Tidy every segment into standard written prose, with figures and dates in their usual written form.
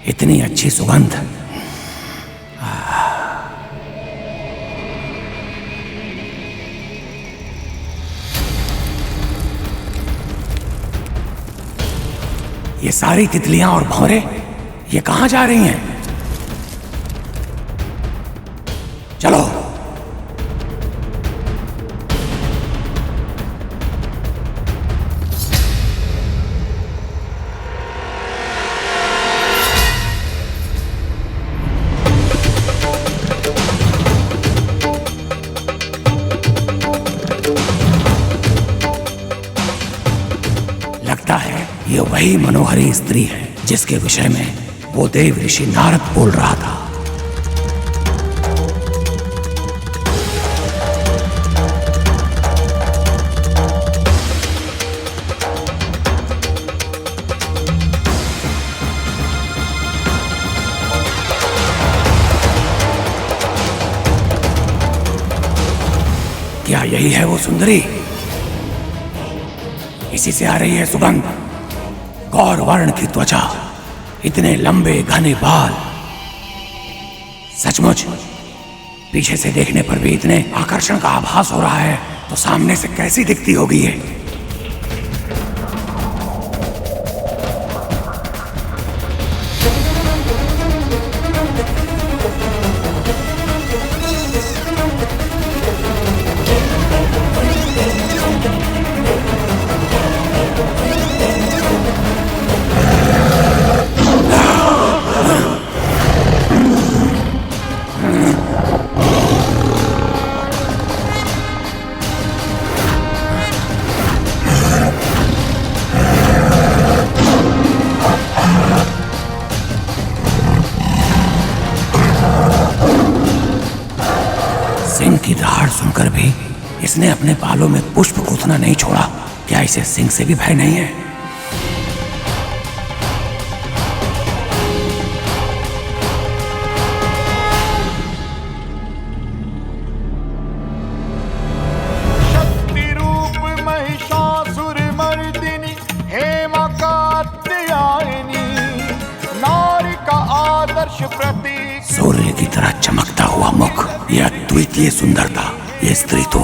इतनी अच्छी सुगंध। ये सारी तितलियां और भंवरे ये कहां जा रही हैं? चलो। लगता है ये वही मनोहरी स्त्री है जिसके विषय में वो देव ऋषि नारद बोल रहा था। क्या यही है वो सुंदरी? इसी से आ रही है सुगंध। गौर वर्ण की त्वचा, इतने लंबे घने बाल, सचमुच पीछे से देखने पर भी इतने आकर्षण का आभास हो रहा है, तो सामने से कैसी दिखती होगी ये? सिंह की दहाड़ सुनकर भी इसने अपने बालों में पुष्प गूंथना नहीं छोड़ा। क्या इसे सिंह से भी भय नहीं है? शक्ति रूप महिषासुर मर्दिनी हेमा कात्यायनी, नारी का आदर्श प्रतीक, सूर्य की तरह चमकता हुआ मुख, यह अद्वितीय सुंदरता, ये स्त्री तो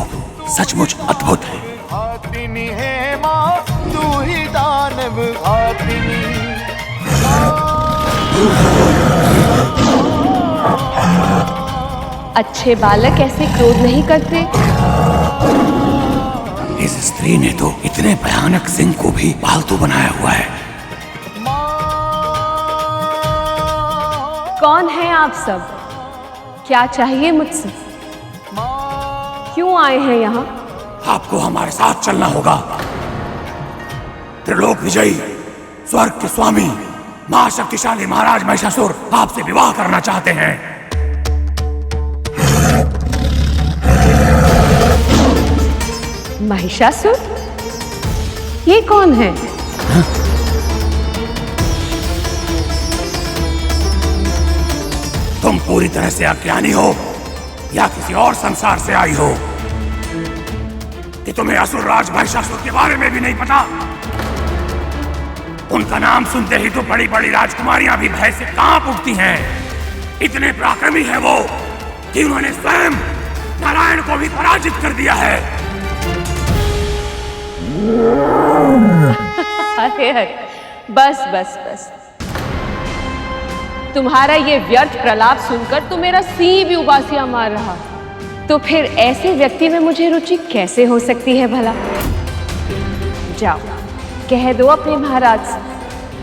सचमुच अद्भुत है। घातिनी हेमा तू ही दानव घातिनी। अच्छे बालक ऐसे क्रोध नहीं करते। इस स्त्री ने तो इतने भयानक सिंह को भी पालतू बनाया हुआ है। कौन है आप सब? क्या चाहिए मुझसे? क्यों आए हैं यहाँ? आपको हमारे साथ चलना होगा। त्रिलोक विजयी, स्वर्ग के स्वामी, महाशक्तिशाली महाराज महिषासुर आपसे विवाह करना चाहते हैं। महिषासुर? ये कौन है? तुम पूरी तरह से अज्ञानी हो या किसी और संसार से आई हो कि तुम्हें असुरराज महिषासुर के बारे में भी नहीं पता। उनका नाम सुनते ही तो बड़ी बड़ी राजकुमारियां भी भय से कांप उठती हैं। इतने पराक्रमी है वो कि उन्होंने स्वयं नारायण को भी पराजित कर दिया है। अरे अरे, बस बस बस। तुम्हारा ये व्यर्थ प्रलाप सुनकर तो मेरा सिंह भी उबासियां मार रहा। तो फिर ऐसे व्यक्ति में मुझे रुचि कैसे हो सकती है भला? जाओ, कह दो अपने महाराज से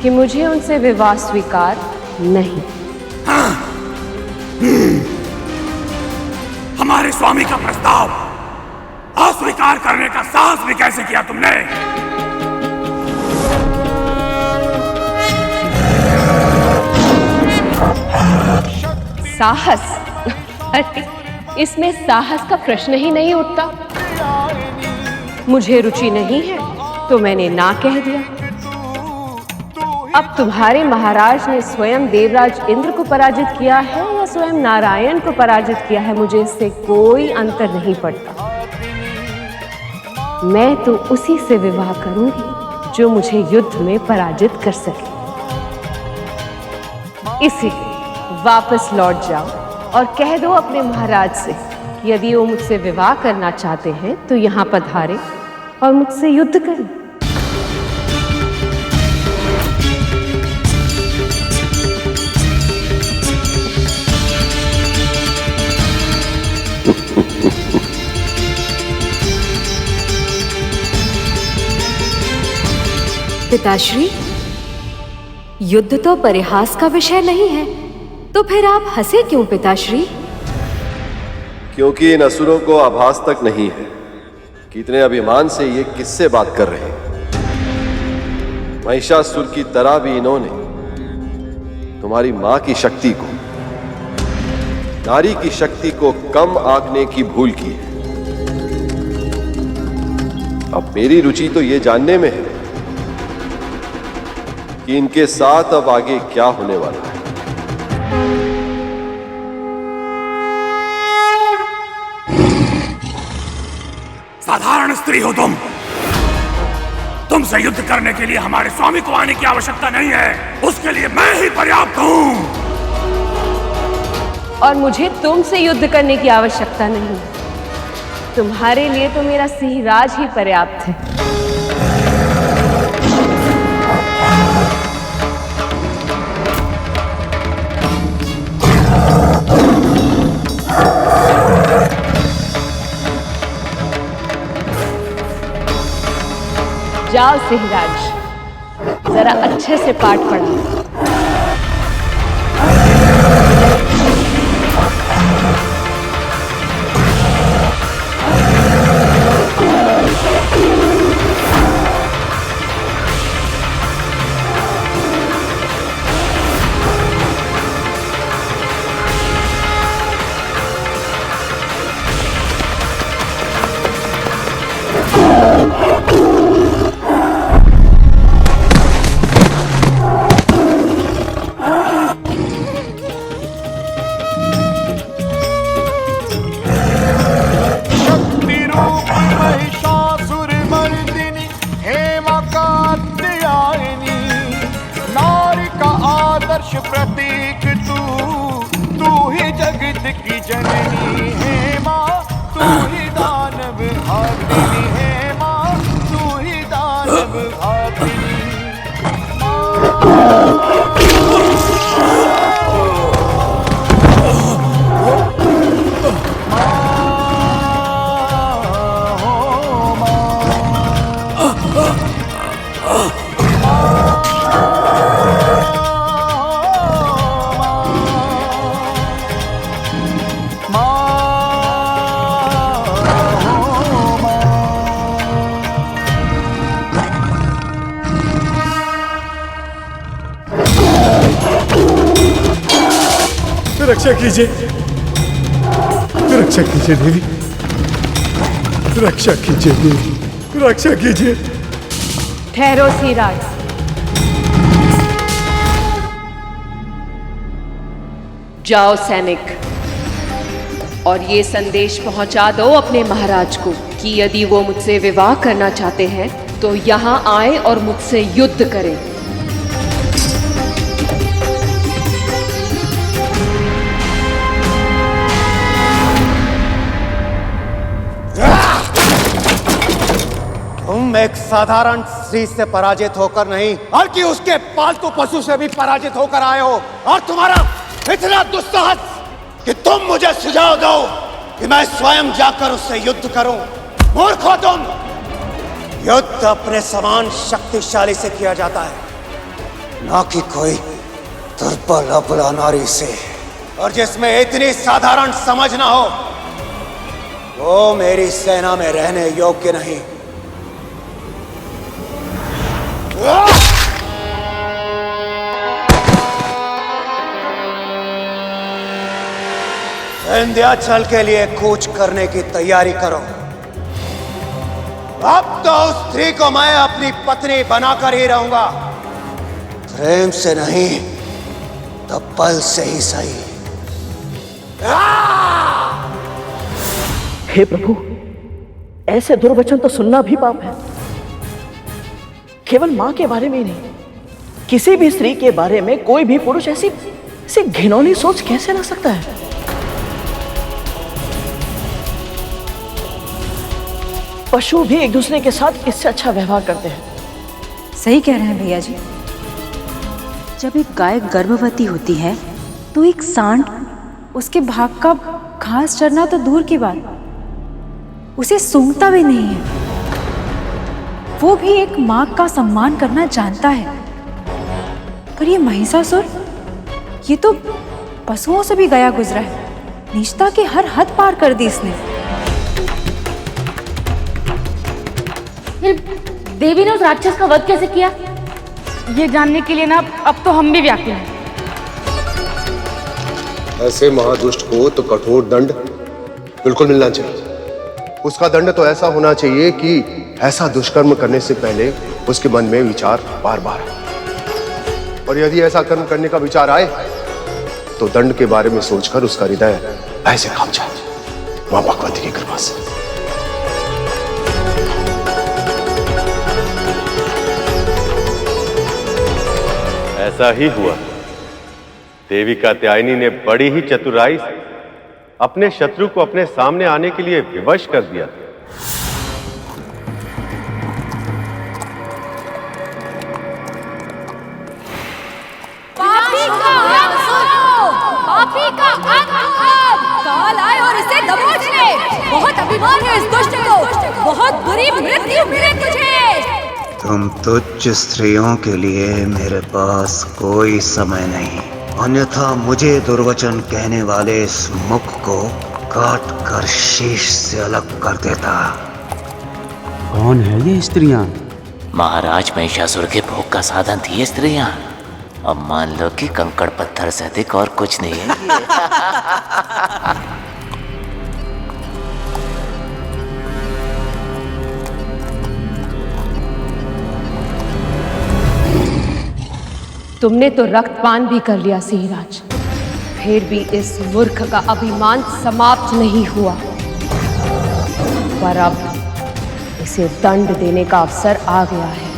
कि मुझे उनसे विवाह स्वीकार नहीं। हमारे स्वामी का प्रस्ताव अस्वीकार करने का साहस भी कैसे किया तुमने? साहस? अरे, इसमें साहस का प्रश्न ही नहीं उठता। मुझे रुचि नहीं है तो मैंने ना कह दिया। अब तुम्हारे महाराज ने स्वयं देवराज इंद्र को पराजित किया है या स्वयं नारायण को पराजित किया है, मुझे इससे कोई अंतर नहीं पड़ता। मैं तो उसी से विवाह करूंगी जो मुझे युद्ध में पराजित कर सके। इसीलिए वापस लौट जाओ और कह दो अपने महाराज से कि यदि वो मुझसे विवाह करना चाहते हैं तो यहाँ पधारे और मुझसे युद्ध करें। पिताश्री, युद्ध तो परिहास का विषय नहीं है, तो फिर आप हंसे क्यों पिताश्री? क्योंकि इन असुरों को आभास तक नहीं है कि इतने अभिमान से ये किससे बात कर रहे हैं। महिषासुर की तरह भी इन्होंने तुम्हारी मां की शक्ति को, नारी की शक्ति को कम आंकने की भूल की है। अब मेरी रुचि तो ये जानने में है कि इनके साथ अब आगे क्या होने वाला है। साधारण स्त्री हो तुमसे युद्ध करने के लिए हमारे स्वामी को आने की आवश्यकता नहीं है, उसके लिए मैं ही पर्याप्त हूं। और मुझे तुमसे युद्ध करने की आवश्यकता नहीं, तुम्हारे लिए तो मेरा सिंहराज ही पर्याप्त है। जाओ सिंहराज, जरा अच्छे से पाठ पढ़ाओ। प्रतीक तू ही जगत की जननी है माँ, तू ही दानव घातिनी है माँ, तू ही दानव घातिनी। रक्षा कीजिए, रक्षा कीजिए देवी, रक्षा कीजिए देवी, रक्षा कीजिए। ठहरो सिंहराज, जाओ सैनिक और ये संदेश पहुंचा दो अपने महाराज को कि यदि वो मुझसे विवाह करना चाहते हैं तो यहाँ आए और मुझसे युद्ध करें। तुम एक साधारण स्त्री से पराजित होकर नहीं, बल्कि उसके पालतू पशु से भी पराजित होकर आए हो। और तुम्हारा इतना दुस्साहस कि तुम मुझे सुझाव दो कि मैं स्वयं जाकर उससे युद्ध करूं। मूर्ख हो तुम। युद्ध अपने समान शक्तिशाली से किया जाता है, ना कि कोई दुर्बल अबला नारी से। और जिसमें इतनी साधारण समझ ना हो वो मेरी सेना में रहने योग्य नहीं। विंध्याचल के लिए कूच करने की तैयारी करो। अब तो उस स्त्री को मैं अपनी पत्नी बनाकर ही रहूंगा, प्रेम से नहीं तो बल से ही सही। हे प्रभु, ऐसे दुर्वचन तो सुनना भी पाप है। केवल मां के बारे में ही नहीं, किसी भी स्त्री के बारे में कोई भी पुरुष ऐसी इसे घिनौनी सोच कैसे ला सकता है? पशु भी एक दूसरे के साथ इससे अच्छा व्यवहार करते हैं। सही कह रहे हैं भैया जी। जब एक गाय गर्भवती होती है तो एक सांड उसके भाग का घास चरना तो दूर की बात, उसे सूंघता भी नहीं है। वो भी एक मां का सम्मान करना जानता है। पर ये महिषासुर, ये तो पशुओं से भी गया गुजरा है। नीचता की हर हद पार कर दी इसने। देवी ने उस राक्षस का वध कैसे किया, ये जानने के लिए ना अब तो हम भी व्याकुल हैं। ऐसे महादुष्ट को तो कठोर दंड बिल्कुल मिलना चाहिए। उसका दंड तो ऐसा होना चाहिए कि ऐसा दुष्कर्म करने से पहले उसके मन में विचार बार बार, और यदि ऐसा कर्म करने का विचार आए तो दंड के बारे में सोचकर उसका हृदय ऐसे कांप जाए। मां भगवती की कृपा से। ऐसा ही हुआ। देवी कात्यायनी ने बड़ी ही चतुराई से अपने शत्रु को अपने सामने आने के लिए विवश कर दिया। पापी का अंत सुनो, पापी का अंत अब। काल आए और इसे दबोच ले। बहुत अभिमान है इस दुष्ट को, बहुत बुरी मृत्यु मिले तुझे। तुम तुच्छ स्त्रियों के लिए मेरे पास कोई समय नहीं, अन्यथा मुझे दुर्वचन कहने वाले इस मुख को काट कर शीश से अलग कर देता। कौन है ये स्त्रियां? महाराज महिषासुर के भोग का साधन थी ये स्त्रियां। अब मान लो कि कंकड़ पत्थर से अधिक और कुछ नहीं है। तुमने तो रक्तपान भी कर लिया सिंहराज, फिर भी इस मूर्ख का अभिमान समाप्त नहीं हुआ। पर अब इसे दंड देने का अवसर आ गया है।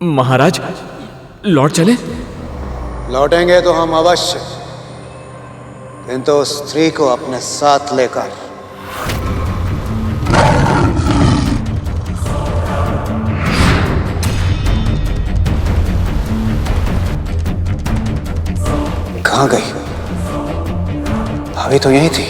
महाराज, लौट चले? लौटेंगे तो हम अवश्य, किंतु उस स्त्री को अपने साथ लेकर। कहां गई? भाभी तो यही थी।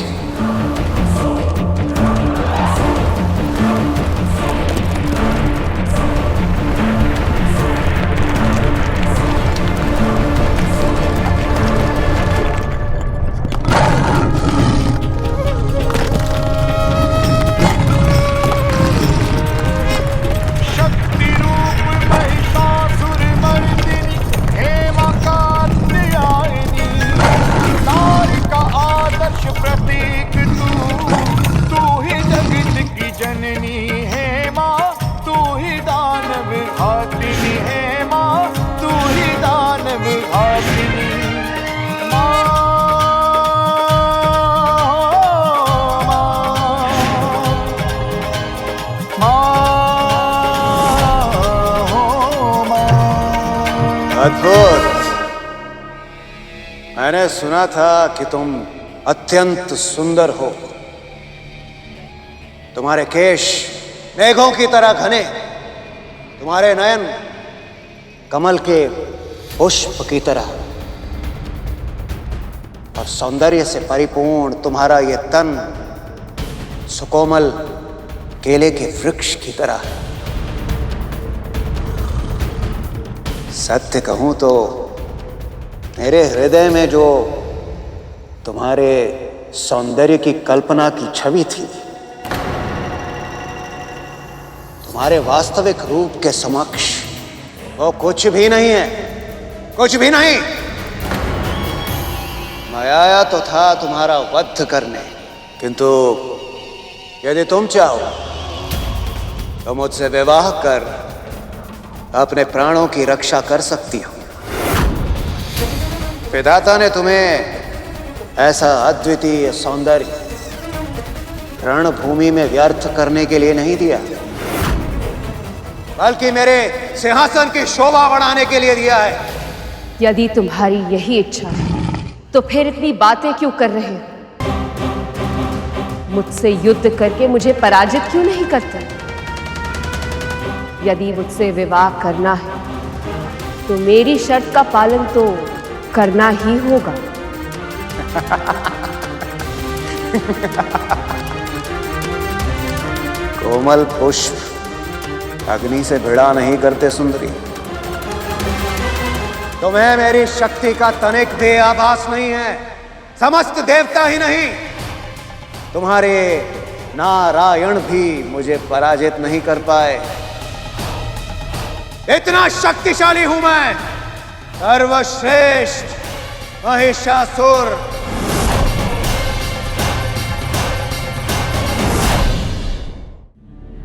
अद्भुत। मैंने सुना था कि तुम अत्यंत सुंदर हो। तुम्हारे केश मेघों की तरह घने, तुम्हारे नयन कमल के पुष्प की तरह, और सौंदर्य से परिपूर्ण तुम्हारा ये तन सुकोमल केले के वृक्ष की तरह है। सत्य कहूं तो मेरे हृदय में जो तुम्हारे सौंदर्य की कल्पना की छवि थी, तुम्हारे वास्तविक रूप के समक्ष वो कुछ भी नहीं है, कुछ भी नहीं। मैं आया तो था तुम्हारा वध करने, किंतु यदि तुम चाहो तो मुझसे विवाह कर अपने प्राणों की रक्षा कर सकती हो। विधाता ने तुम्हें ऐसा अद्वितीय सौंदर्य रणभूमि में व्यर्थ करने के लिए नहीं दिया, बल्कि मेरे सिंहासन की शोभा बढ़ाने के लिए दिया है। यदि तुम्हारी यही इच्छा है तो फिर इतनी बातें क्यों कर रहे हो? मुझसे युद्ध करके मुझे पराजित क्यों नहीं करते? यदि मुझसे विवाह करना है तो मेरी शर्त का पालन तो करना ही होगा। कोमल पुष्प अग्नि से भिड़ा नहीं करते सुंदरी। तुम्हें मेरी शक्ति का तनिक भी आभास नहीं है। समस्त देवता ही नहीं, तुम्हारे नारायण भी मुझे पराजित नहीं कर पाए। इतना शक्तिशाली हूं मैं, सर्वश्रेष्ठ महिषासुर।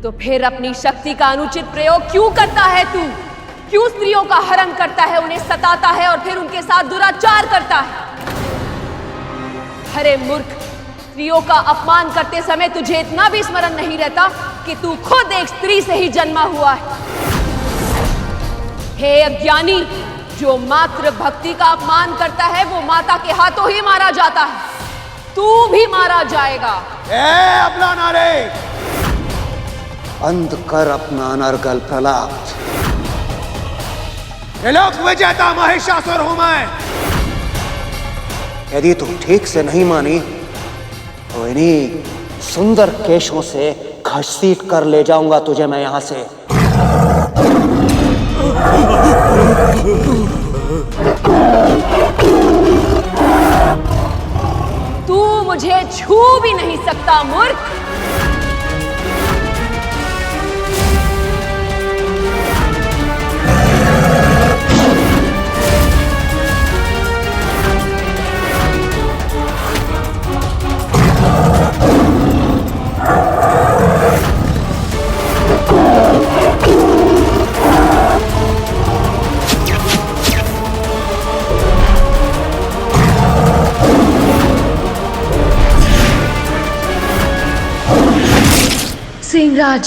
तो फिर अपनी शक्ति का अनुचित प्रयोग क्यों करता है तू? क्यों स्त्रियों का हरण करता है, उन्हें सताता है और फिर उनके साथ दुराचार करता है? अरे मूर्ख, स्त्रियों का अपमान करते समय तुझे इतना भी स्मरण नहीं रहता कि तू खुद एक स्त्री से ही जन्मा हुआ है। हे अज्ञानी, जो मात्र भक्ति का अपमान करता है वो माता के हाथों ही मारा जाता है। तू भी मारा जाएगा। अपना नारे बंद कर, अपना अनर्गल प्रलाप। त्रिलोक विजेता महिषासुर हूं मैं। यदि तू ठीक से नहीं मानी तो इन्हीं सुंदर केशों से घसीट कर ले जाऊंगा तुझे मैं यहां से। तू मुझे छू भी नहीं सकता मूर्ख। सिंहराज,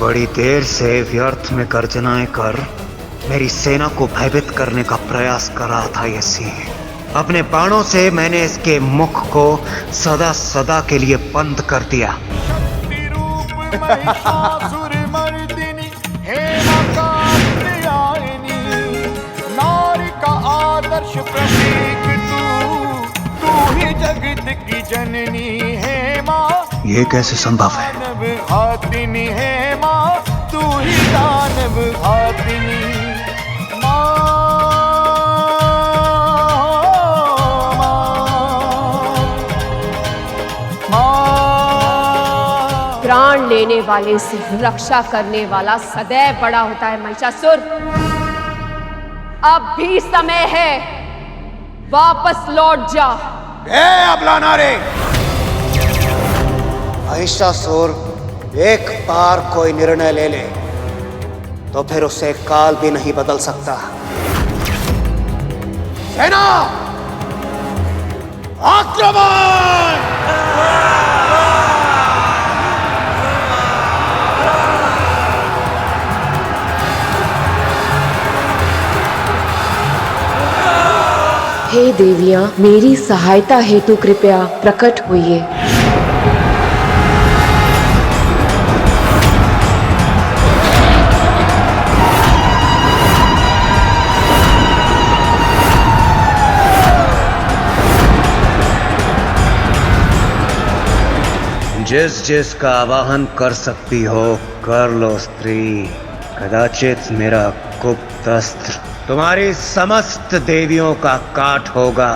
बड़ी देर से व्यर्थ में गर्जनाएं कर मेरी सेना को भयभीत करने का प्रयास कर रहा था ये सिंह। अपने बाणों से मैंने इसके मुख को सदा सदा के लिए बंद कर दिया। नारी का आदर्श प्रतीक तू ही जगत की जननी है माँ। ये कैसे संभव है? दानव हाथिनी है माँ, तू ही दानव हाथिनी प्राण लेने वाले से रक्षा करने वाला सदैव बड़ा होता है महिषासुर। अब भी समय है, वापस लौट जा। अबला नारे, महिषासुर एक बार कोई निर्णय ले ले तो फिर उसे काल भी नहीं बदल सकता। सेना आक्रमण! हे देवियां, मेरी सहायता हेतु कृपया प्रकट होइए। जिस जिसका आवाहन कर सकती हो कर लो स्त्री। कदाचित मेरा गुप्त अस्त्र तुम्हारी समस्त देवियों का काट होगा।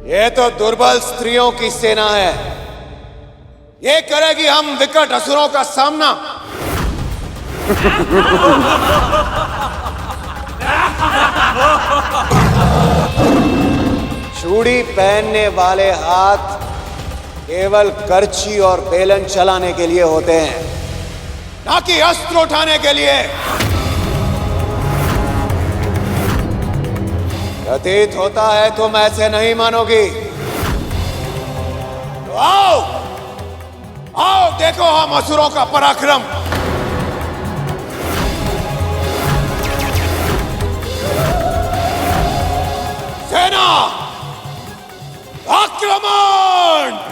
ये तो दुर्बल स्त्रियों की सेना है। ये करेगी हम विकट असुरों का सामना। चूड़ी पहनने वाले हाथ केवल करछी और बेलन चलाने के लिए होते हैं, ना कि अस्त्र उठाने के लिए। प्रतीत होता है तुम ऐसे नहीं मानोगी। तो आओ आओ, देखो हम असुरों का पराक्रम। सेना आक्रमण!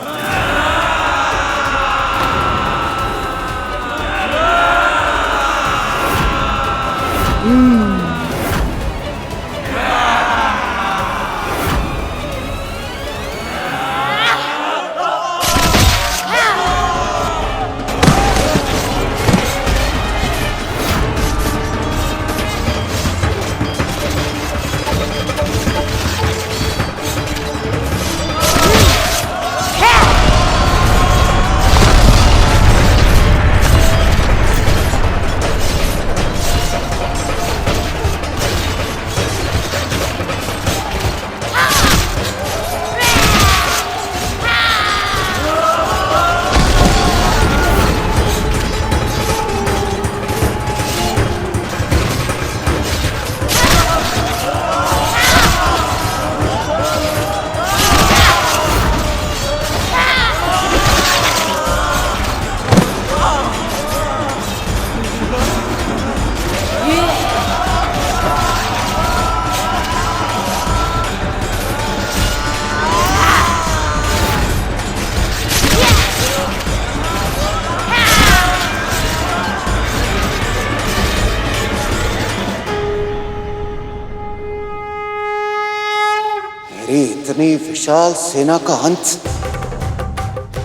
इतनी विशाल सेना का अंत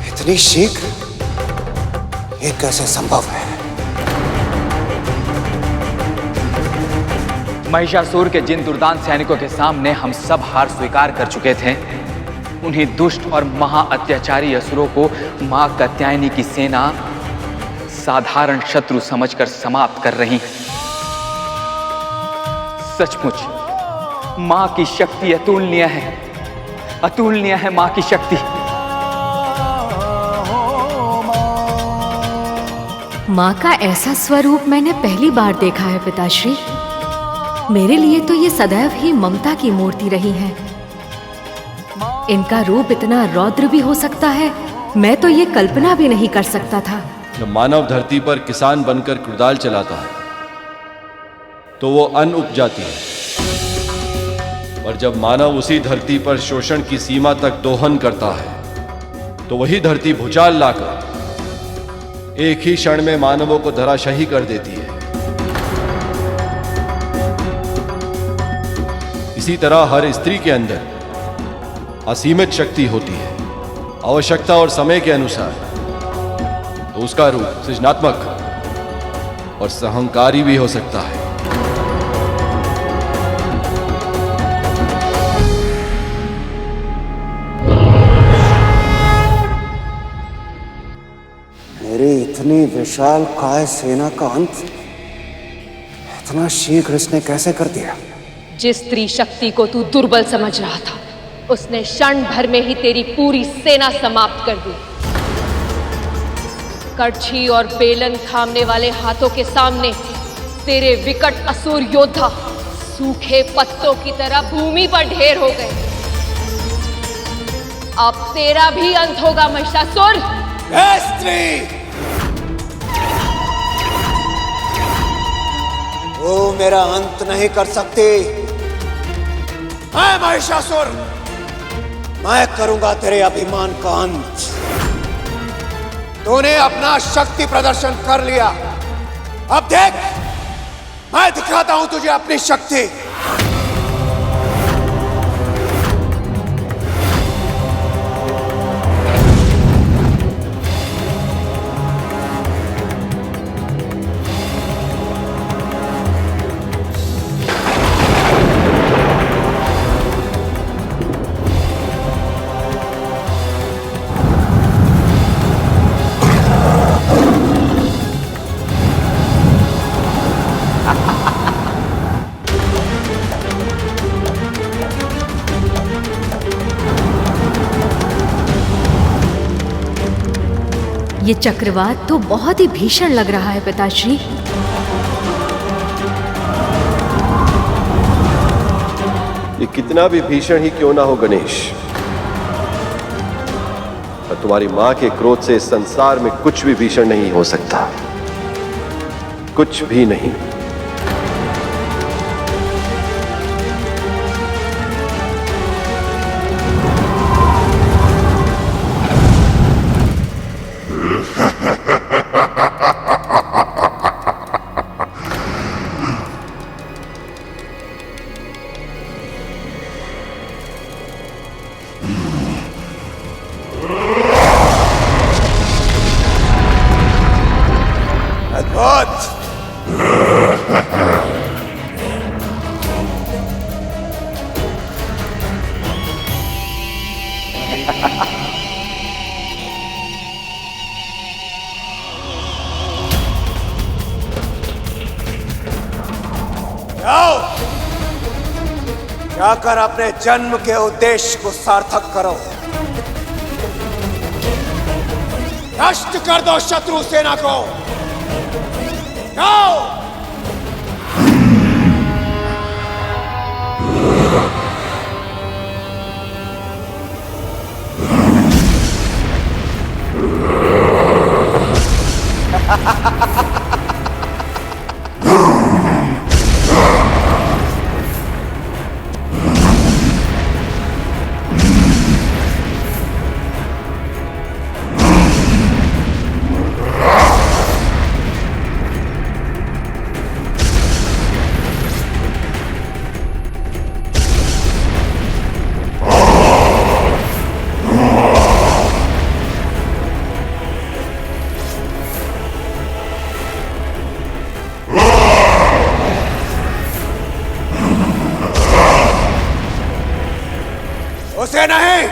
इतनी शीघ्र, ये कैसे संभव है? महिषासुर के जिन दुर्दांत सैनिकों के सामने हम सब हार स्वीकार कर चुके थे, उन्हीं दुष्ट और महा अत्याचारी असुरों को मां कात्यायनी की सेना साधारण शत्रु समझकर समाप्त कर रही है। सचमुच मां की शक्ति अतुलनीय है, अतुलनीय है मां की शक्ति। मां का ऐसा स्वरूप मैंने पहली बार देखा है पिताश्री। मेरे लिए तो ये सदैव ही ममता की मूर्ति रही है। इनका रूप इतना रौद्र भी हो सकता है, मैं तो ये कल्पना भी नहीं कर सकता था। जब मानव धरती पर किसान बनकर कुदाल चलाता है तो वो अन्न उपजाती है, और जब मानव उसी धरती पर शोषण की सीमा तक दोहन करता है तो वही धरती भूचाल लाकर एक ही क्षण में मानवों को धराशाही कर देती है। इसी तरह हर स्त्री के अंदर असीमित शक्ति होती है। आवश्यकता और समय के अनुसार तो उसका रूप सृजनात्मक और सहंकारी भी हो सकता है। मेरी इतनी विशाल काय सेना का अंत इतना शीघ्र इसने कैसे कर दिया? जिस स्त्री शक्ति को तू दुर्बल समझ रहा था, उसने क्षण भर में ही तेरी पूरी सेना समाप्त कर दी। करछी और बेलन थामने वाले हाथों के सामने तेरे विकट असुर योद्धा सूखे पत्तों की तरह भूमि पर ढेर हो गए। अब तेरा भी अंत होगा महिषासुर। स्त्री, वो मेरा अंत नहीं कर सकती। मैं महिषासुर, मैं करूंगा तेरे अभिमान का अंत। तूने अपना शक्ति प्रदर्शन कर लिया, अब देख मैं दिखाता हूं तुझे अपनी शक्ति। ये चक्रवात तो बहुत ही भीषण लग रहा है पिताश्री। ये कितना भी भीषण ही क्यों ना हो गणेश, पर तुम्हारी मां के क्रोध से इस संसार में कुछ भी भीषण नहीं हो सकता, कुछ भी नहीं। जाओ, जाकर अपने जन्म के उद्देश्य को सार्थक करो। नष्ट कर दो शत्रु सेना को। जाओ। उसे नहीं,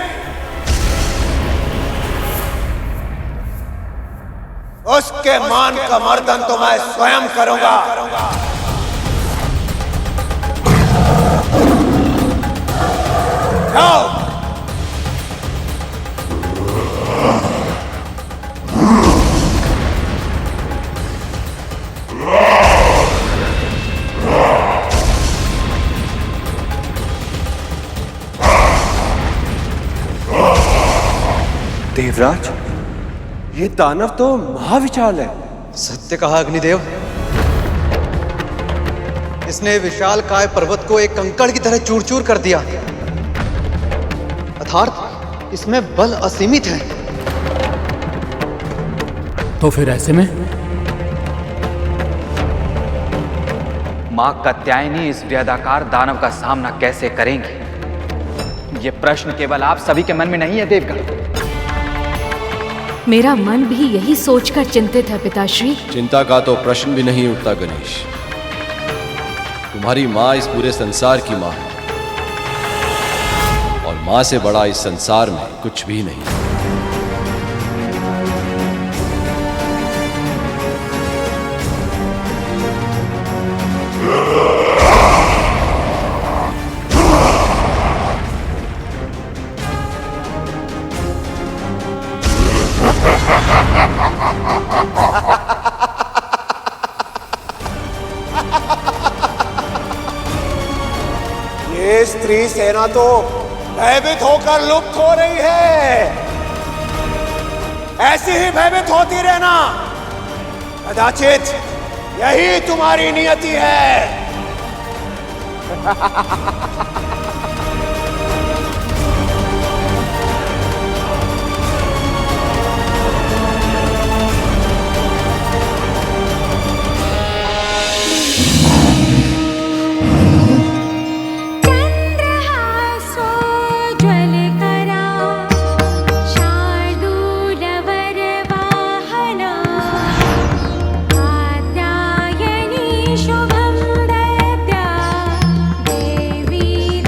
उसके मान का मर्दन तो मैं स्वयं करूंगा। जाओ। देवराज, ये दानव तो महाविशाल है। सत्य कहा अग्निदेव। इसने विशाल काय पर्वत को एक कंकड़ की तरह चूर चूर कर दिया। अर्थात इसमें बल असीमित है। तो फिर ऐसे में मां कात्यायनी इस वृहदाकार दानव का सामना कैसे करेंगी? ये प्रश्न केवल आप सभी के मन में नहीं है देवगण। मेरा मन भी यही सोचकर चिंतित है पिताश्री। चिंता का तो प्रश्न भी नहीं उठता गणेश। तुम्हारी मां इस पूरे संसार की मां है, और मां से बड़ा इस संसार में कुछ भी नहीं। ये स्त्री सेना तो भयभीत होकर लुप्त हो रही है। ऐसी ही भयभीत होती रहना। कदाचित यही तुम्हारी नियति है। शुभम दैत्या देवी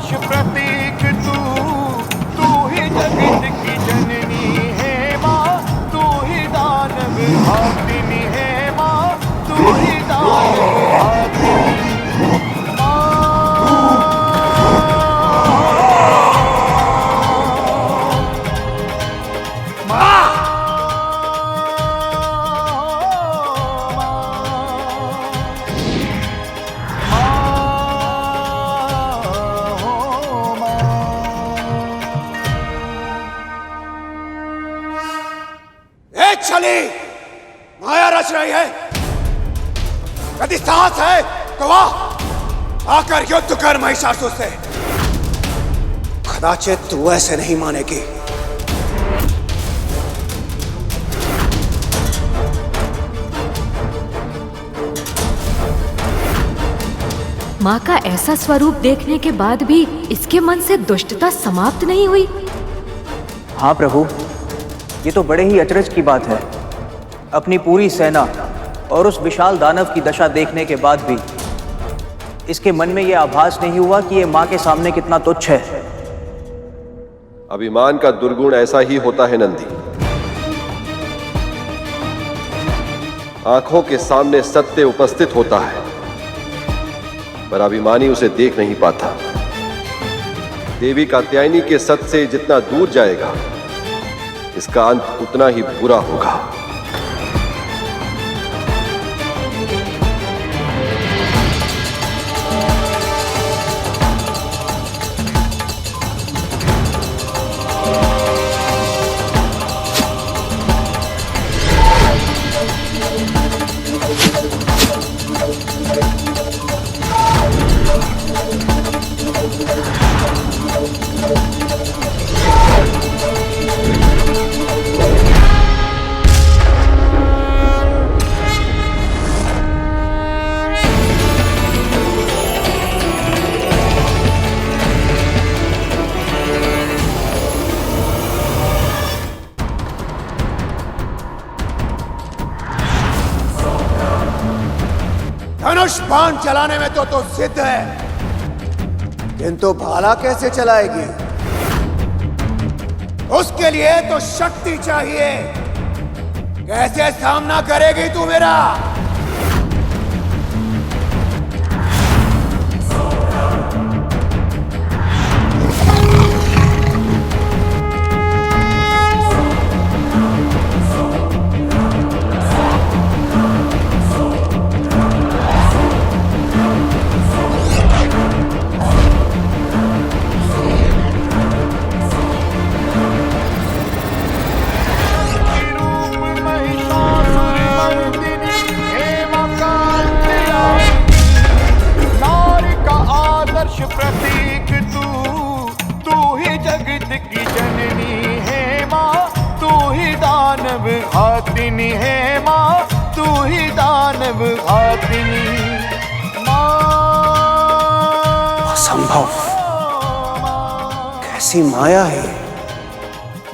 आदर्श प्रतीक तू ही जगत की जननी है माँ, तू ही दानव घातिनी है माँ, तू ही दानव घातिनी। छली माया रच रही है। यदि साहस है तो वाह, आकर युद्ध कर महिषासुर से। कदाचित तू ऐसे नहीं मानेगी। माँ का ऐसा स्वरूप देखने के बाद भी इसके मन से दुष्टता समाप्त नहीं हुई। हाँ प्रभु, ये तो बड़े ही अचरज की बात है। अपनी पूरी सेना और उस विशाल दानव की दशा देखने के बाद भी इसके मन में यह आभास नहीं हुआ कि ये माँ के सामने कितना तुच्छ है। अभिमान का दुर्गुण ऐसा ही होता है नंदी। आंखों के सामने सत्य उपस्थित होता है, पर अभिमानी उसे देख नहीं पाता। देवी कात्यायनी के सत्य से जितना दूर जाएगा, इसका अंत उतना ही बुरा होगा। धनुष बाण चलाने में तो सिद्ध है, किंतु भाला कैसे चलाएगी? उसके लिए तो शक्ति चाहिए। कैसे सामना करेगी तू मेरा? प्रतीक तू ही जगत की जननी है माँ, तू ही दानव घातिनी है माँ, तू ही दानव घातिनी। असंभव, कैसी माया है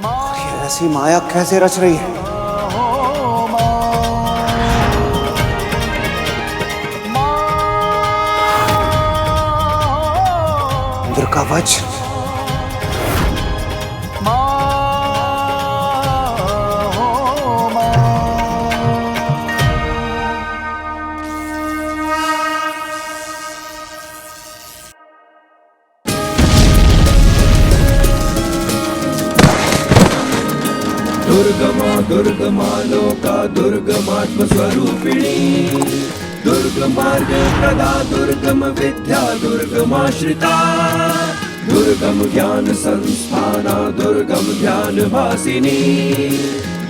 और ये ऐसी माया कैसे रच रही है? इंद्र का वज्र, दुर्गमा दुर्गमा लोका दुर्गमात्म स्वरूपिणी, दुर्गमार्ग प्रदा दुर्गम विद्या दुर्गमाश्रिता, दुर्गम ज्ञान संस्थाना दुर्गम ध्यान भासिनी,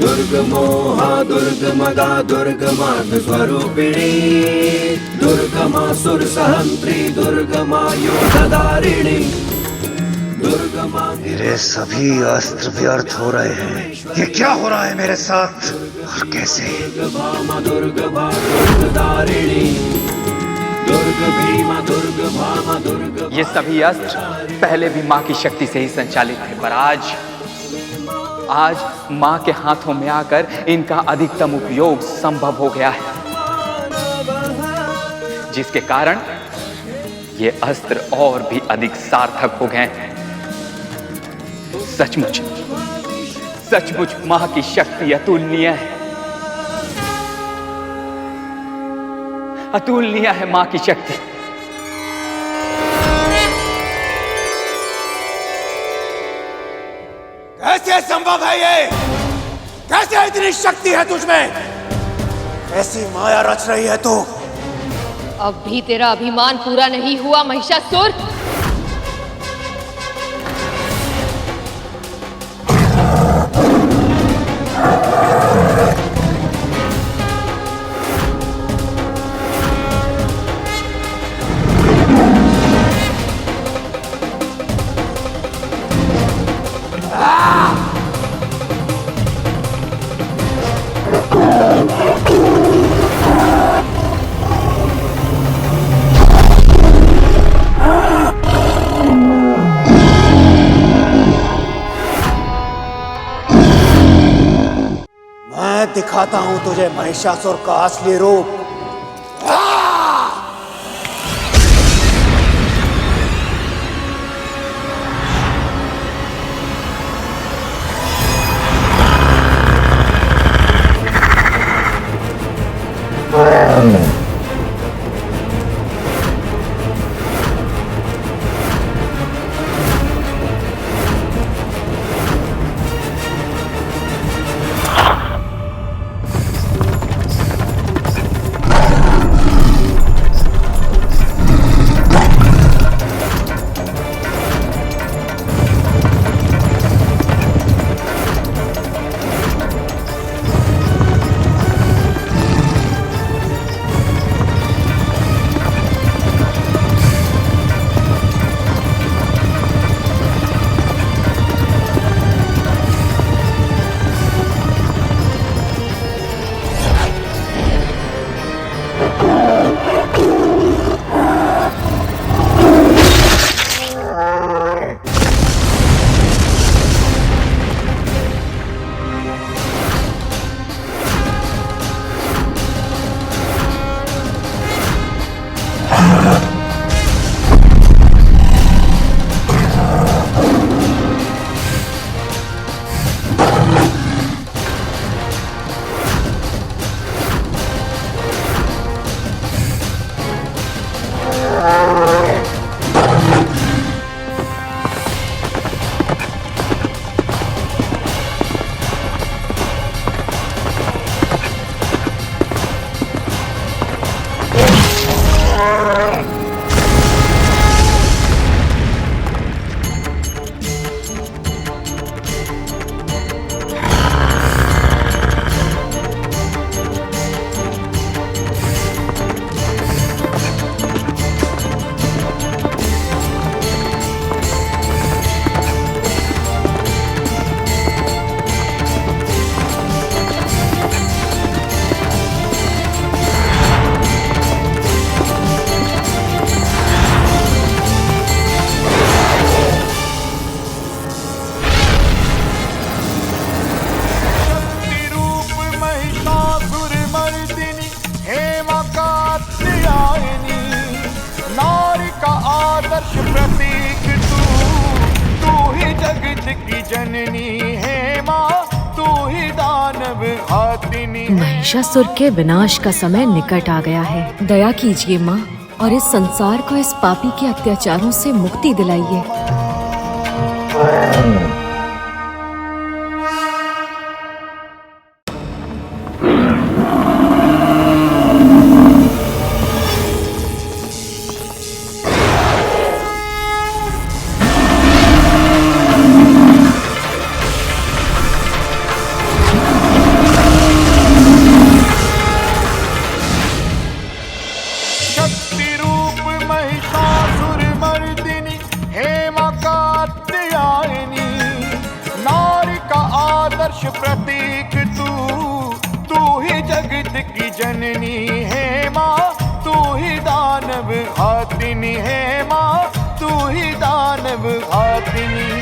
दुर्गमोहा दुर्गमदा दुर्गमार्ग स्वरूपिणी, दुर्गमा सुर सहंत्री दुर्गमा योगदारिणी। मेरे सभी अस्त्र व्यर्थ हो रहे हैं। ये क्या हो रहा है मेरे साथ और कैसे? ये सभी अस्त्र पहले भी माँ की शक्ति से ही संचालित थे, पर आज माँ के हाथों में आकर इनका अधिकतम उपयोग संभव हो गया है, जिसके कारण ये अस्त्र और भी अधिक सार्थक हो गए हैं। सचमुच सचमुच मां की शक्ति अतुलनीय है। अतुलनीय है मां की शक्ति। कैसे संभव है ये? कैसे इतनी शक्ति है तुझमें? ऐसी माया रच रही है तू? अब भी तेरा अभिमान पूरा नहीं हुआ महिषासुर? दिखाता हूं तुझे महिषासुर का असली रूप। महिषासुर के विनाश का समय निकट आ गया है। दया कीजिए माँ और इस संसार को इस पापी के अत्याचारों से मुक्ति दिलाइए। प्रतीक तू ही जगत की जननी है माँ, तू ही दानव घातिनी है माँ, तू ही दानव घातिनी।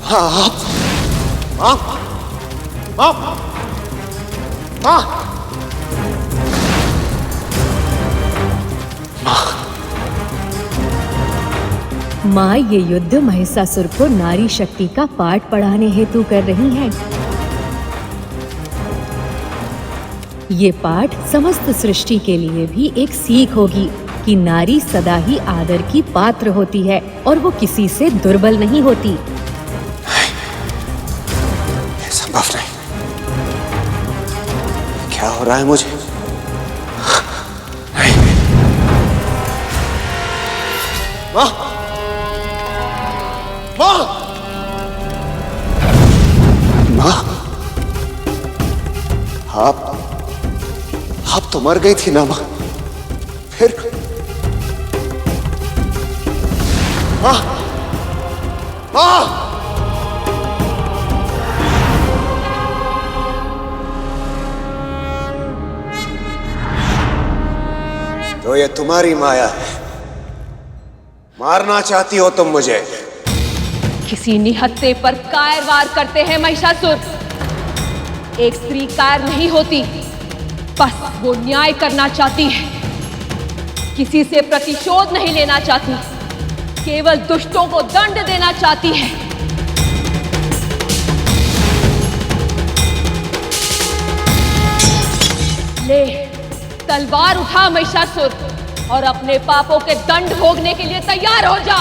आप माँ माँ माँ माँ ये युद्ध महिषासुर को नारी शक्ति का पाठ पढ़ाने हेतु कर रही हैं। ये पाठ समस्त सृष्टि के लिए भी एक सीख होगी कि नारी सदा ही आदर की पात्र होती है और वो किसी से दुर्बल नहीं होती। ये संभव नहीं। क्या हो रहा है मुझे? नहीं। माँ माँ माँ आप तो मर गई थी ना माँ। फिर माँ माँ तो ये तुम्हारी माया है। मारना चाहती हो तुम मुझे। किसी निहत्थे पर कायर वार करते हैं महिषासुर। एक स्त्री कायर नहीं होती, बस वो न्याय करना चाहती है। किसी से प्रतिशोध नहीं लेना चाहती, केवल दुष्टों को दंड देना चाहती है। ले तलवार उठा महिषासुर और अपने पापों के दंड भोगने के लिए तैयार हो जा।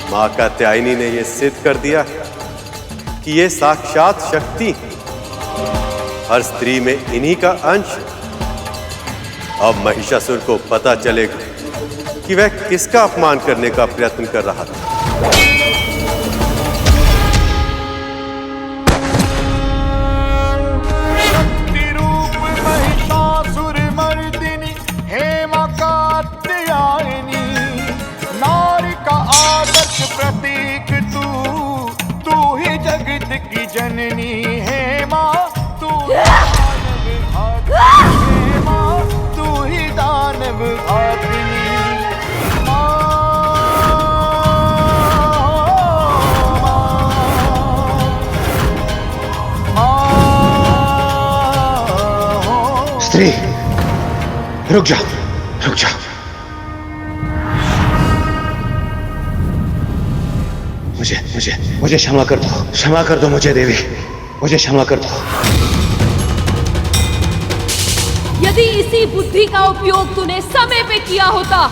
मां कात्यायनी ने यह सिद्ध कर दिया कि ये साक्षात शक्ति हर स्त्री में इन्हीं का अंश। अब महिषासुर को पता चलेगा कि वह किसका अपमान करने का प्रयत्न कर रहा था। प्रतीक तू ही जगत की जननी है माँ। तू ही दानव घातिनी स्त्री, रुक जा, रुक जा। मुझे क्षमा कर दो, क्षमा कर दो मुझे देवी, मुझे क्षमा कर दो। यदि इसी बुद्धि का उपयोग तूने समय पे किया होता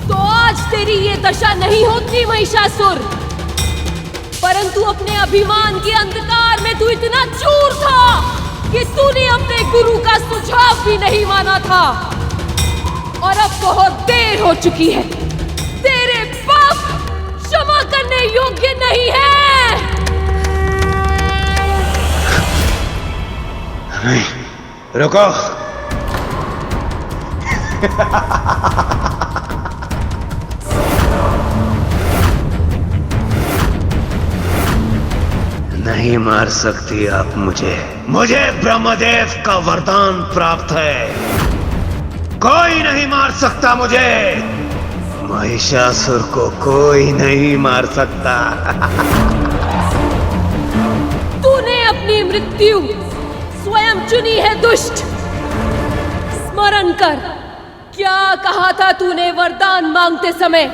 तो आज तेरी ये दशा नहीं होती महिषासुर। परंतु अपने अभिमान के अंधकार में तू इतना चूर था कि तूने अपने गुरु का सुझाव भी नहीं माना था। और अब बहुत देर हो चुकी है, तेरे पाप क्षमा करने योग्य नहीं है। नहीं, रुको। नहीं मार सकती आप मुझे। मुझे ब्रह्मदेव का वरदान प्राप्त है, कोई नहीं मार सकता मुझे। महिषासुर को कोई नहीं मार सकता। तूने अपनी मृत्यु स्वयं चुनी है दुष्ट। स्मरण कर, क्या कहा था तूने वरदान मांगते समय?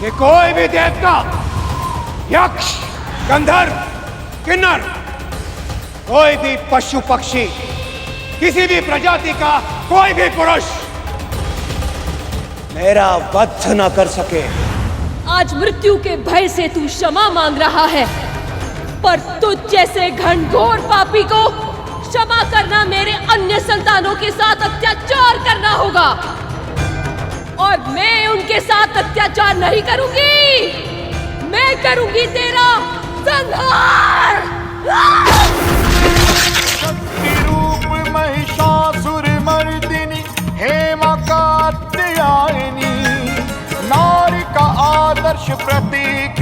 कि कोई भी देवता, यक्ष, गंधर्व, किन्नर, कोई भी पशु पक्षी, किसी भी प्रजाति का कोई भी पुरुष मेरा वध न कर सके। आज मृत्यु के भय से तू क्षमा मांग रहा है, पर तुझ जैसे घनघोर पापी को क्षमा करना मेरे अन्य संतानों के साथ अत्याचार करना होगा, और मैं उनके साथ अत्याचार नहीं करूंगी। मैं करूंगी तेरा संहार। रूप महिषासुर मर्दिनी हेमा कात्यायनी, नारी का आदर्श प्रतीक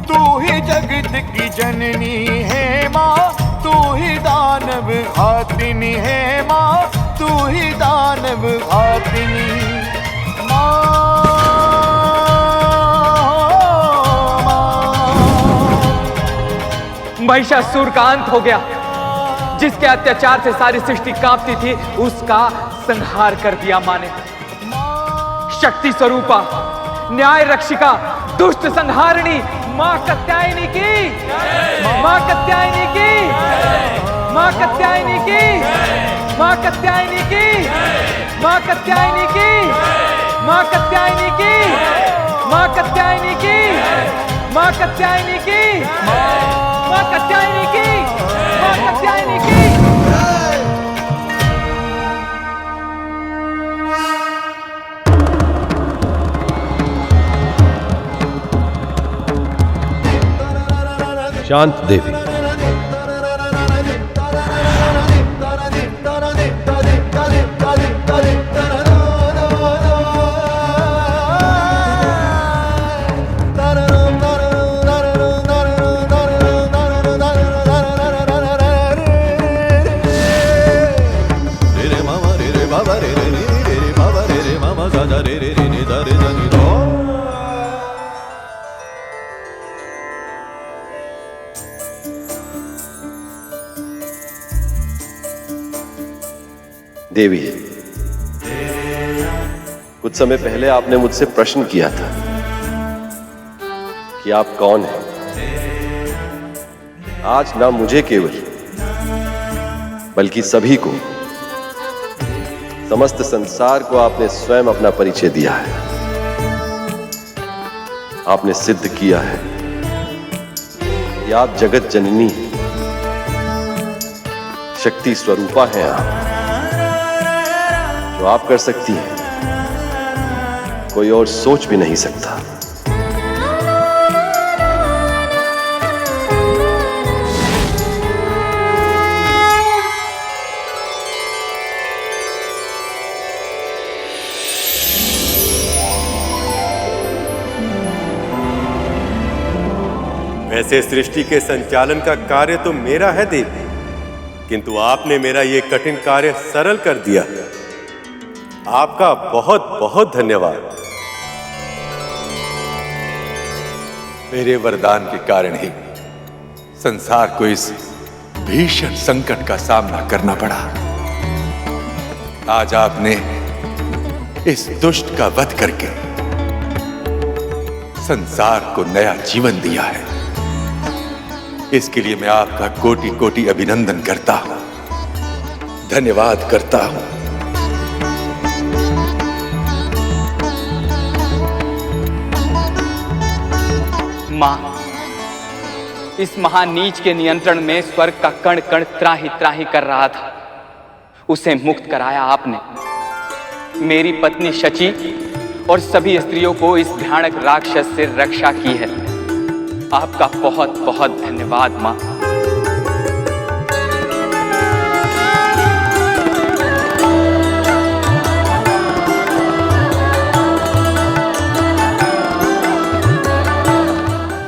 तू ही जगत की जननी है माँ, तू ही दानव घातिनी है माँ, तू ही दानव घातिनी महिषासुर का अंत हो गया। जिसके अत्याचार से सारी सृष्टि कांपती थी, उसका संहार कर दिया मां ने। शक्ति स्वरूपा, न्याय रक्षिका, दुष्ट संहारिणी मां कात्यायनी की, मां कात्यायनी की, मां कात्यायनी की, मां कात्यायनी की, मां कात्यायनी की, मां कात्यायनी की, मां कात्यायनी की, मां कात्यायनी की, मां कात्यायनी की, मां कात्यायनी की। शांत देवी, देवी, कुछ समय पहले आपने मुझसे प्रश्न किया था कि आप कौन हैं। आज ना मुझे केवल, बल्कि सभी को, समस्त संसार को आपने स्वयं अपना परिचय दिया है। आपने सिद्ध किया है कि आप जगत जननी हैं, शक्ति स्वरूपा हैं। आप जो आप कर सकती हैं, कोई और सोच भी नहीं सकता। वैसे सृष्टि के संचालन का कार्य तो मेरा है देवी, किंतु आपने मेरा ये कठिन कार्य सरल कर दिया। आपका बहुत बहुत धन्यवाद। मेरे वरदान के कारण ही संसार को इस भीषण संकट का सामना करना पड़ा। आज आपने इस दुष्ट का वध करके संसार को नया जीवन दिया है। इसके लिए मैं आपका कोटि कोटि अभिनंदन करता हूं, धन्यवाद करता हूं। माँ, इस महानीच के नियंत्रण में स्वर्ग का कण कण त्राही त्राही कर रहा था। उसे मुक्त कराया आपने। मेरी पत्नी शची और सभी स्त्रियों को इस भयानक राक्षस से रक्षा की है। आपका बहुत बहुत धन्यवाद माँ।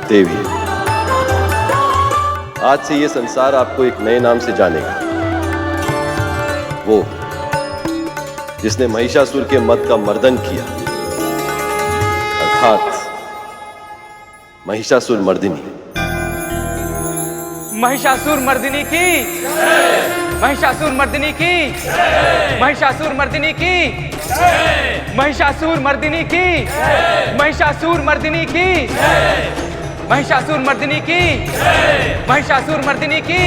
देवी, आज से ये संसार आपको एक नए नाम से जानेगा। वो जिसने महिषासुर के मद का मर्दन किया, अर्थात महिषासुर मर्दिनी। महिषासुर मर्दिनी की, महिषासुर मर्दिनी की, महिषासुर मर्दिनी की, महिषासुर मर्दिनी की, महिषासुर मर्दिनी की, महिषासुर मर्दिनी की, महिषासुर मर्दिनी की।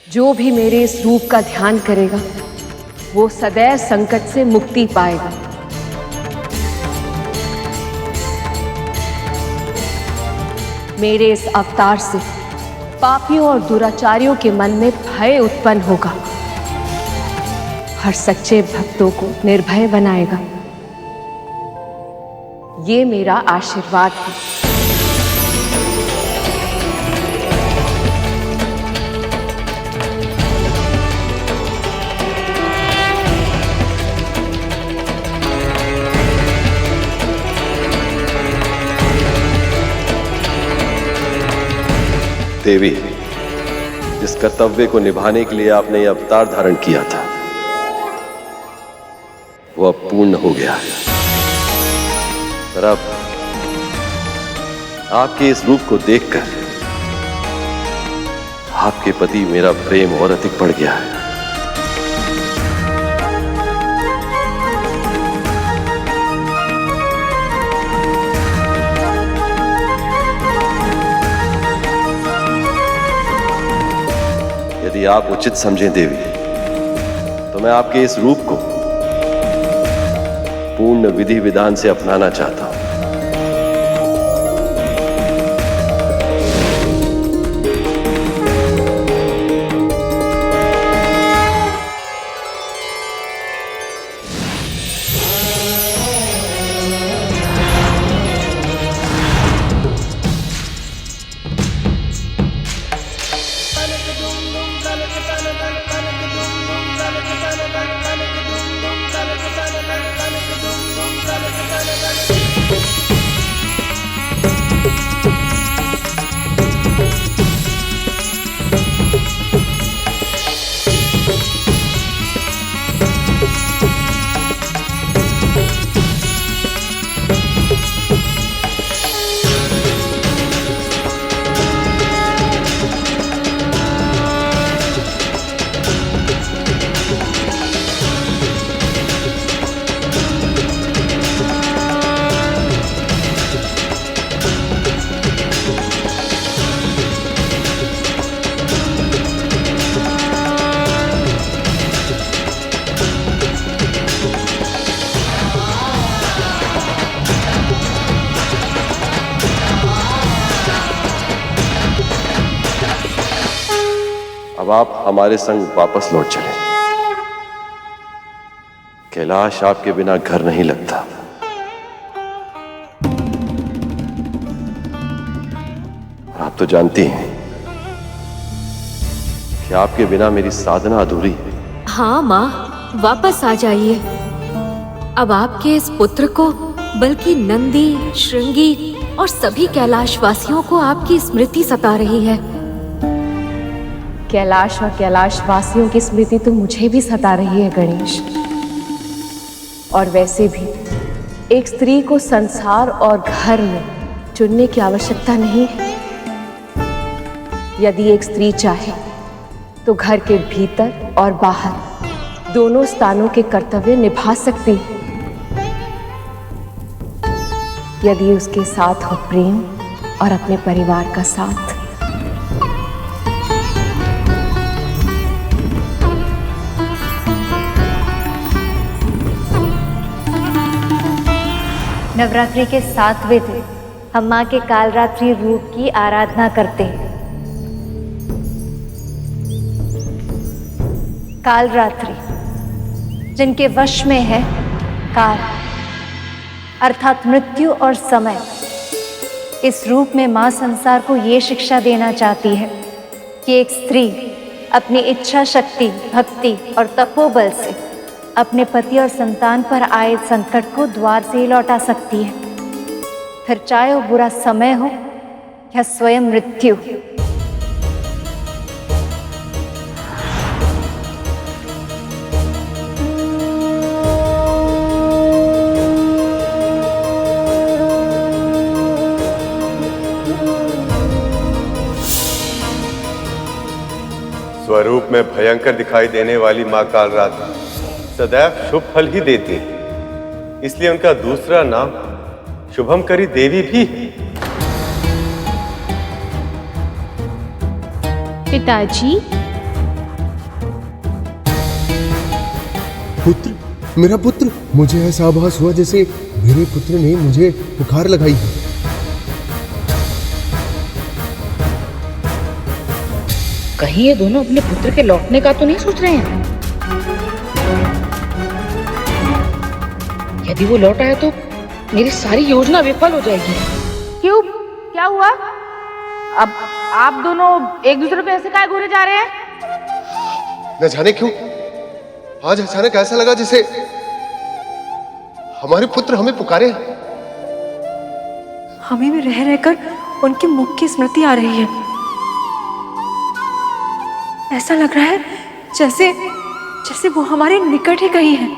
जो भी मेरे इस रूप का ध्यान करेगा वो सदैव संकट से मुक्ति पाएगा। मेरे इस अवतार से पापियों और दुराचारियों के मन में भय उत्पन्न होगा, हर सच्चे भक्तों को निर्भय बनाएगा। ये मेरा आशीर्वाद है। देवी, जिस कर्तव्य को निभाने के लिए आपने यह अवतार धारण किया था वो अब पूर्ण हो गया है। पर अब आपके इस रूप को देखकर आपके प्रति मेरा प्रेम और अधिक बढ़ गया है। यदि आप उचित समझें देवी, तो मैं आपके इस रूप को पूर्ण विधि विधान से अपनाना चाहता हूं। अब आप हमारे संग वापस लौट चले। कैलाश आपके बिना घर नहीं लगता। आप तो जानती हैं कि आपके बिना मेरी साधना अधूरी है। हाँ माँ, वापस आ जाइए। अब आपके इस पुत्र को, बल्कि नंदी, श्रृंगी और सभी कैलाशवासियों को आपकी स्मृति सता रही है। कैलाश और कैलाश वासियों की स्मृति तो मुझे भी सता रही है गणेश। और वैसे भी एक स्त्री को संसार और घर में चुनने की आवश्यकता नहीं है। यदि एक स्त्री चाहे तो घर के भीतर और बाहर दोनों स्थानों के कर्तव्य निभा सकती है, यदि उसके साथ हो प्रेम और अपने परिवार का साथ। नवरात्रि के 7वें दिन हम माँ के कालरात्रि रूप की आराधना करते हैं। कालरात्रि जिनके वश में है काल अर्थात मृत्यु और समय, इस रूप में माँ संसार को ये शिक्षा देना चाहती है कि एक स्त्री अपनी इच्छा शक्ति, भक्ति और तपोबल से अपने पति और संतान पर आए संकट को द्वार से ही लौटा सकती है, फिर चाहे वो बुरा समय हो या स्वयं मृत्यु। स्वरूप में भयंकर दिखाई देने वाली मां कालरात्रि सदैव शुभ फल ही देती हैं, इसलिए उनका दूसरा नाम शुभमकरी देवी भी है। पिताजी, पुत्र, मेरा पुत्र, मुझे ऐसा आभास हुआ जैसे मेरे पुत्र ने मुझे पुकार लगाई है। कहीं ये दोनों अपने पुत्र के लौटने का तो नहीं सोच रहे हैं? यदि वो लौट आया तो मेरी सारी योजना विफल हो जाएगी। क्यों? क्या हुआ? अब आप दोनों एक दूसरे पे ऐसे काहे घूरे जा रहे हैं? न जाने क्यों आज अचानक ऐसा लगा जैसे हमारे पुत्र हमें पुकारे हैं। हमें भी रह रहकर उनके मुख की स्मृति आ रही है। ऐसा लग रहा है जैसे जैसे वो हमारे निकट ही कहीं है।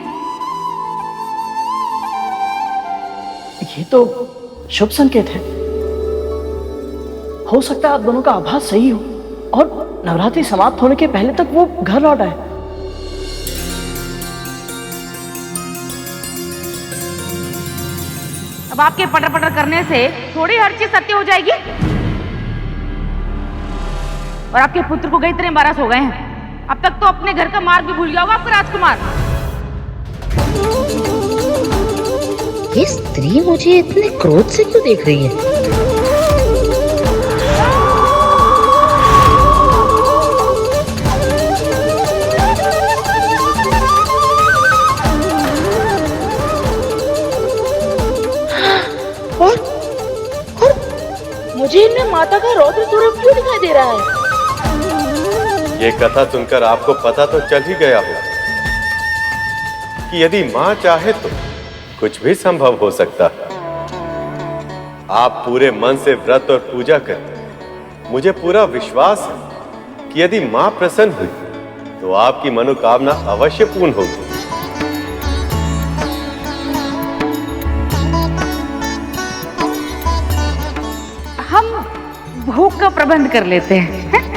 ये तो शुभ संकेत है। हो सकता है आप दोनों का आभास सही हो और नवरात्रि समाप्त होने के पहले तक वो घर लौट आए। अब आपके पटर पटर करने से थोड़ी हर चीज सत्य हो जाएगी। और आपके पुत्र को कई तरह एम्बारस हो गए हैं। अब तक तो अपने घर का मार्ग भी भूल गया होगा आपका राजकुमार। ये स्त्री मुझे इतने क्रोध से क्यों देख रही है? और मुझे इनमें माता का रौद्र स्वरूप क्यों दिखाई दे रहा है? ये कथा सुनकर आपको पता तो चल ही गया हो कि यदि मां चाहे तो कुछ भी संभव हो सकता है। आप पूरे मन से व्रत और पूजा करें। मुझे पूरा विश्वास है कि यदि मां प्रसन्न हुई तो आपकी मनोकामना अवश्य पूर्ण होगी। हम भोग का प्रबंध कर लेते हैं।